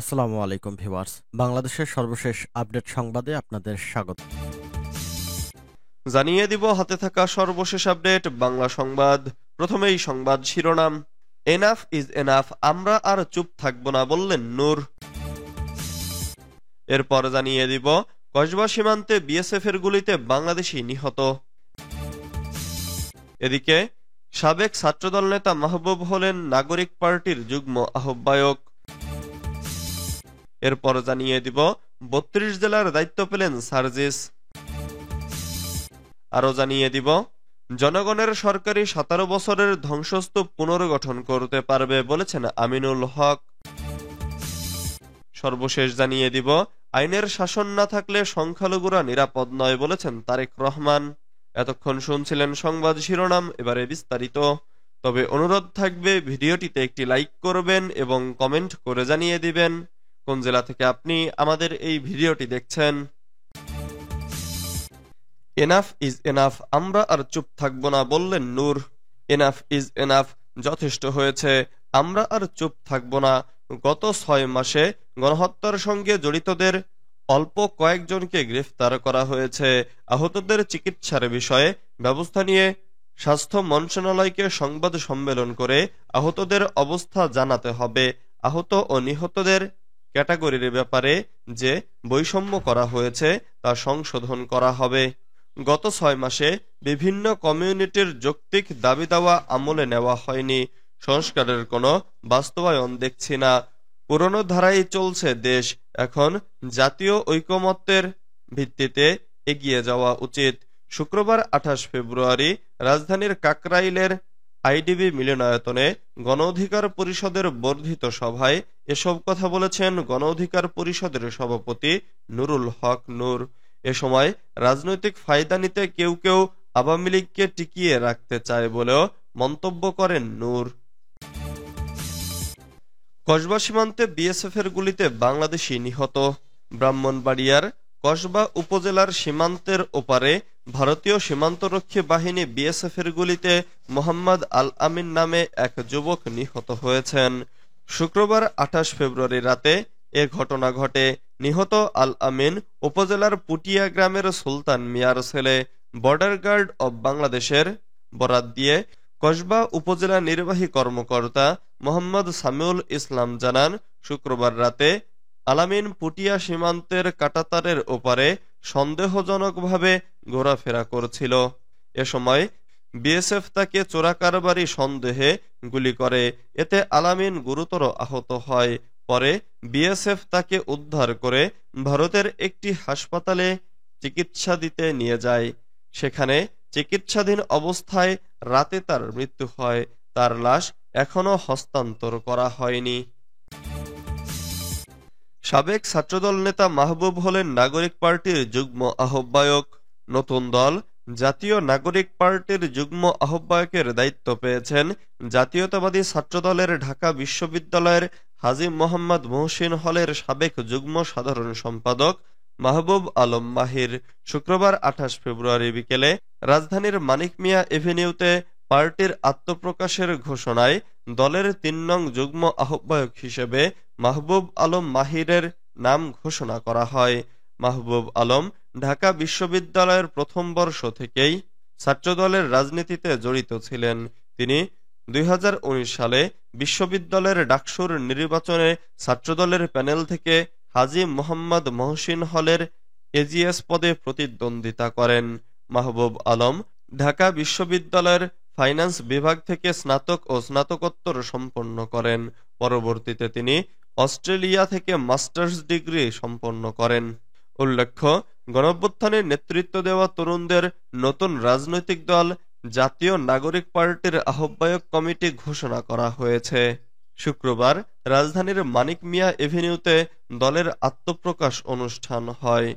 আসসালামু আলাইকুম ভিউয়ার্স। বাংলাদেশের সর্বশেষ আপডেট সংবাদে আপনাদের স্বাগত। জানিয়ে দিব হাতে থাকা সর্বশেষ আপডেট বাংলা সংবাদ। প্রথমেই সংবাদ শিরোনাম। এনাফ ইজ এনাফ, আমরা আর চুপ থাকব না বললেন নূর। এরপর জানিয়ে দিব কসবা সীমান্তে বিএসএফ এর গুলিতে বাংলাদেশি নিহত। এদিকে সাবেক ছাত্রদল নেতা মাহবুব হলেন নাগরিক পার্টির যুগ্ম আহ্বায়ক। এরপর জানিয়ে দিব ৩২ জেলার দায়িত্ব পেলেন সার্জিস। আরো জানিয়ে দিব জনগণের সরকারি ১৭ বছরের ধ্বংসস্তূপ পুনর্গঠন করতে পারবে বলেছেন আমিনুল হক। সর্বশেষ জানিয়ে দিব আইনের শাসন না থাকলে সংখ্যালঘুরা নিরাপদ নয় বলেছেন তারেক রহমান। এতক্ষণ শুনছিলেন সংবাদ শিরোনাম, এবারে বিস্তারিত। তবে অনুরোধ থাকবে ভিডিওটিতে একটি লাইক করবেন এবং কমেন্ট করে জানিয়ে দিবেন কোন জেলা থেকে আপনি আমাদের এই ভিডিওটি দেখছেন। এনাফ ইজ এনাফ, আমরা আর চুপ থাকবো না বললেন নূর। এনাফ ইজ এনাফ, যথেষ্ট হয়েছে, আমরা আর চুপ থাকবো না। গত ৬ মাসে গণহত্যার সঙ্গে জড়িতদের অল্প কয়েকজনকে গ্রেফতার করা হয়েছে। আহতদের চিকিৎসার বিষয়ে ব্যবস্থা নিয়ে স্বাস্থ্য মন্ত্রণালয়কে সংবাদ সম্মেলন করে আহতদের অবস্থা জানাতে হবে। আহত ও নিহতদের ক্যাটাগরির ব্যাপারে যে বৈষম্য করা হয়েছে তা সংশোধন করা হবে। গত ৬ মাসে বিভিন্ন কমিউনিটির যৌক্তিক দাবি দাওয়া আমলে নেওয়া হয়নি। সংস্কারের কোনো বাস্তবায়ন দেখছি না। পুরনো ধারাই চলছে দেশ। এখন জাতীয় ঐকমত্যের ভিত্তিতে এগিয়ে যাওয়া উচিত। শুক্রবার ২৮ ফেব্রুয়ারি রাজধানীর কাকরাইলের আইডিবি মিলনায়তনে গণ অধিকার পরিষদের বর্ধিত সভায় এসব কথা বলেছেন গণ অধিকার পরিষদের সভাপতি নুরুল হক নূর। এ সময় রাজনৈতিক ফায়দা নিতে কেউ কেউ আওয়ামী লীগকে টিকিয়ে রাখতে চায় বলেও মন্তব্য করেন নূর। কসবা সীমান্তে বিএসএফ এর গুলিতে বাংলাদেশি নিহত। ব্রাহ্মণবাড়িয়ার কসবা উপজেলার সীমান্তের ওপারে ভারতীয় সীমান্তরক্ষী বাহিনী বিএসএফ এর গুলিতে মোহাম্মদ আল আমিন নামে এক যুবক নিহত হয়েছেন। শুক্রবার ২৮ ফেব্রুয়ারি রাতে এ ঘটনা ঘটে। নিহত আল আমিন উপজেলার পুটিয়া গ্রামের সুলতান মিয়ার ছেলে। বর্ডার গার্ড অব বাংলাদেশের বরাত দিয়ে কসবা উপজেলা নির্বাহী কর্মকর্তা মোহাম্মদ সামিউল ইসলাম জানান, শুক্রবার রাতে আলামিন পুটিয়া সীমান্তের কাঁটাতারের ওপারে সন্দেহজনকভাবে ঘোরাফেরা করছিল। এ সময় বিএসএফ তাকে চোরাকারবারি সন্দেহে গুলি করে। এতে আলামিন গুরুতর আহত হয়। পরে বিএসএফ তাকে উদ্ধার করে ভারতের একটি হাসপাতালে চিকিৎসা দিতে নিয়ে যায়। সেখানে চিকিৎসাধীন অবস্থায় রাতে তার মৃত্যু হয়। তার লাশ এখনো হস্তান্তর করা হয়নি। সাবেক ছাত্রদল নেতা মাহবুব হলেন নাগরিক পার্টির যুগ্ম আহ্বায়ক। নতুন দল জাতীয় নাগরিক পার্টির যুগ্ম আহ্বায়কের দায়িত্ব পেয়েছেন জাতীয়তাবাদী ছাত্রদলের ঢাকা বিশ্ববিদ্যালয়ের হাজী মোহাম্মদ মহসিন হলের সাবেক যুগ্ম সাধারণ সম্পাদক মাহবুব আলম মাহির। শুক্রবার ২৮ ফেব্রুয়ারি বিকেলে রাজধানীর মানিক মিয়া এভিনিউতে পার্টির আত্মপ্রকাশের ঘোষণায় দলের ৩ নং যুগ্ম আহ্বায়ক হিসেবে মাহবুব আলম মাহিরের নাম ঘোষণা করা হয়। মাহবুব আলম ঢাকা বিশ্ববিদ্যালয়ের প্রথম বর্ষ থেকেই ছাত্রদলের রাজনীতিতে জড়িত ছিলেন। তিনি ২০১৯ সালে বিশ্ববিদ্যালয়ের ডাকসুর নির্বাচনে ছাত্রদলের প্যানেল থেকে হাজী মোহাম্মদ মহসিন হলের এজিএস পদে প্রতিদ্বন্দ্বিতা করেন। মাহবুব আলম ঢাকা বিশ্ববিদ্যালয়ের ফাইন্যান্স বিভাগ থেকে স্নাতক ও স্নাতকোত্তর সম্পন্ন করেন। পরবর্তীতে তিনি অস্ট্রেলিয়া থেকে মাস্টার্স ডিগ্রি সম্পন্ন করেন। উল্লেখ্য, গণঅভ্যুত্থানের নেতৃত্ব দেওয়া তরুণদের নতুন রাজনৈতিক দল জাতীয় নাগরিক পার্টির আহ্বায়ক কমিটি ঘোষণা করা হয়েছে। শুক্রবার রাজধানীর মানিক মিয়া এভিনিউতে দলের আত্মপ্রকাশ অনুষ্ঠান হয়।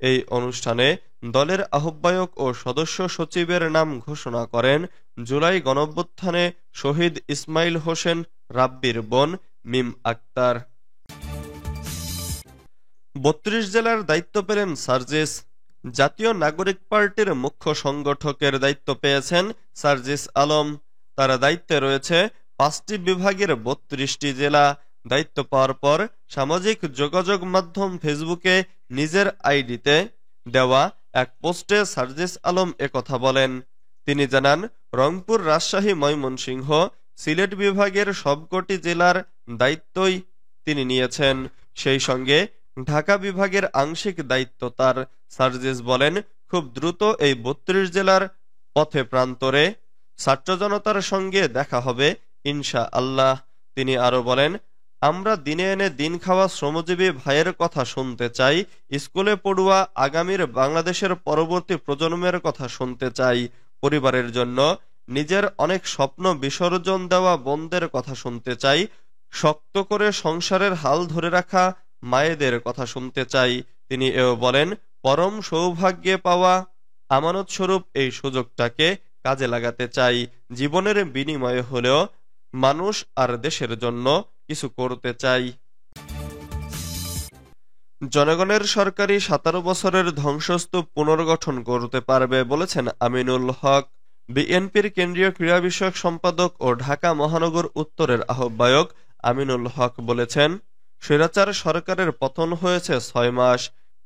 এই অনুষ্ঠানে দলের আহ্বায়ক ও সদস্য সচিবের নাম ঘোষণা করেন জুলাই গণঅভ্যুত্থানে শহীদ ইসমাইল হোসেন রাব্বির বোন মিম আক্তার। ৩২ জেলার দায়িত্ব পেলেন সার্জিস। জাতীয় নাগরিক পার্টির মুখ্য সংগঠকের দায়িত্ব পেয়েছেন সার্জিস আলম। তার দায়িত্বে রয়েছে ৫টি বিভাগের ৩২টি জেলা। দায়িত্ব পাওয়ার পর সামাজিক যোগাযোগ মাধ্যম ফেসবুকে নিজের আইডিতে দেওয়া এক পোস্টে সার্জিস আলম একথা বলেন। তিনি জানান, রংপুর, রাজশাহী, ময়মনসিংহ, সিলেট বিভাগের সবকটি জেলার দায়িত্বই তিনি নিয়েছেন, সেই সঙ্গে ঢাকা বিভাগের আংশিক দায়িত্ব তার। সার্জিস বলেন, খুব দ্রুত এই ৩২ জেলার পথে প্রান্তরে ছাত্র জনতার সঙ্গে দেখা হবে ইনশা আল্লাহ। তিনি আরো বলেন, আমরা দিনে এনে দিন খাওয়া শ্রমজীবী ভাইয়ের কথা শুনতে চাই, স্কুলে পড়ুয়া আগামীর বাংলাদেশের পরবর্তী প্রজন্মের কথা শুনতে চাই, পরিবারের জন্য নিজের অনেক স্বপ্ন বিসর্জন দেওয়া বোনদের কথা শুনতে চাই, শক্ত করে সংসারের হাল ধরে রাখা মায়েদের কথা শুনতে চাই। তিনি এও বলেন, পরম সৌভাগ্যে পাওয়া আমানত স্বরূপ এই সুযোগটাকে কাজে লাগাতে চাই, জীবনের বিনিময়ে হলেও মানুষ আর দেশের জন্য কিছু করতে চাই। জনগণের সরকারি ১৭ বছরের ধ্বংসস্তূপ পুনর্গঠন করতে পারবে বলেছেন আমিনুল হক। বিএনপির কেন্দ্রীয় ক্রীড়া বিষয়ক সম্পাদক ও ঢাকা মহানগর উত্তরের আহ্বায়ক আমিনুল হক বলেছেন, স্বৈরাচার সরকারের পতন হয়েছে ৬ মাস,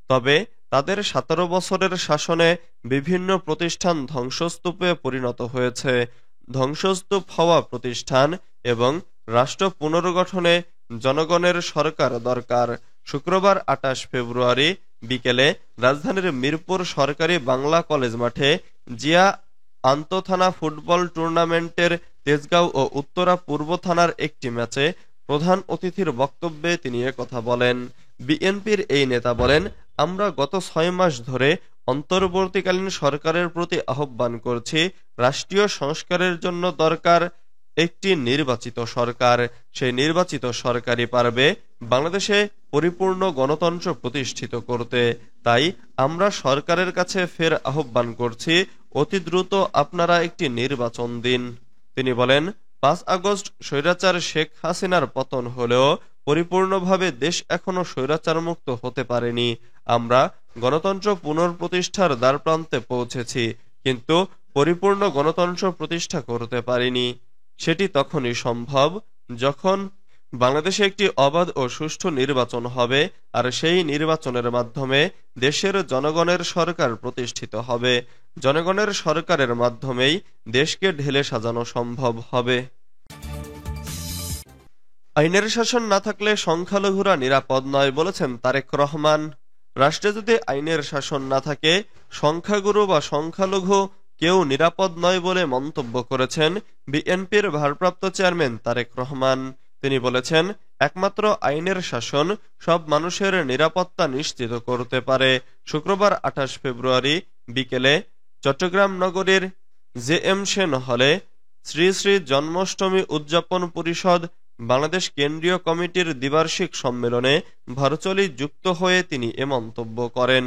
তবে তাদের ১৭ বছরের শাসনে বিভিন্ন প্রতিষ্ঠান ধ্বংসস্তূপে পরিণত হয়েছে। ধ্বংসস্তূপ হওয়া প্রতিষ্ঠান এবং রাষ্ট্র পুনর্গঠনে জনগণের সরকার দরকার। শুক্রবার ২৮ ফেব্রুয়ারি বিকেলে রাজধানীর মিরপুর সরকারি বাংলা কলেজ মাঠে জিয়া আন্তঃথানা ফুটবল টুর্নামেন্টের তেজগাঁও ও উত্তরা পূর্ব থানার একটি ম্যাচে প্রধান অতিথির বক্তব্যে তিনি একথা বলেন। বিএনপির এই নেতা বলেন, আমরা গত ৬ মাস ধরে অন্তর্বর্তীকালীন সরকারের প্রতি আহ্বান করছি, রাষ্ট্রীয় সংস্কারের জন্য দরকার একটি নির্বাচিত সরকার। সেই নির্বাচিত সরকারই পারবে বাংলাদেশে পরিপূর্ণ গণতন্ত্র প্রতিষ্ঠিত করতে। তাই আমরা সরকারের কাছে ফের আহ্বান করছি, অতি দ্রুত আপনারা একটি নির্বাচন দিন। তিনি বলেন, ৫ আগস্ট স্বৈরাচার শেখ হাসিনার পতন হলেও পরিপূর্ণভাবে দেশ এখনো স্বৈরাচার মুক্ত হতে পারেনি। আমরা গণতন্ত্র পুনঃপ্রতিষ্ঠার দ্বারপ্রান্তে পৌঁছেছি, কিন্তু পরিপূর্ণ গণতন্ত্র প্রতিষ্ঠা করতে পারিনি। সেটি তখনই সম্ভব যখন বাংলাদেশে একটি অবাধ ও সুষ্ঠু নির্বাচন হবে, আর সেই নির্বাচনের মাধ্যমে দেশের জনগণের সরকার প্রতিষ্ঠিত হবে। জনগণের সরকারের মাধ্যমেই দেশকে ঢেলে সাজানো সম্ভব হবে। আইনের শাসন না থাকলে সংখ্যালঘুরা নিরাপদ নয় বলেছেন তারেক রহমান। রাষ্ট্রে যদি আইনের শাসন না থাকে, সংখ্যাগুরু বা সংখ্যালঘু কেউ নিরাপদ নয় বলে মন্তব্য করেছেন বিএনপির ভারপ্রাপ্ত চেয়ারম্যান তারেক রহমান। তিনি বলেছেন, একমাত্র আইনের শাসন সব মানুষের নিরাপত্তা নিশ্চিত করতে পারে। শুক্রবার ২৮ ফেব্রুয়ারি বিকেলে চট্টগ্রাম নগরীর জে.এম. সেন হলে শ্রী শ্রী জন্মাষ্টমী উদযাপন পরিষদ বাংলাদেশ কেন্দ্রীয় কমিটির দ্বিবার্ষিক সম্মেলনে ভার্চুয়ালি যুক্ত হয়ে তিনি এ মন্তব্য করেন।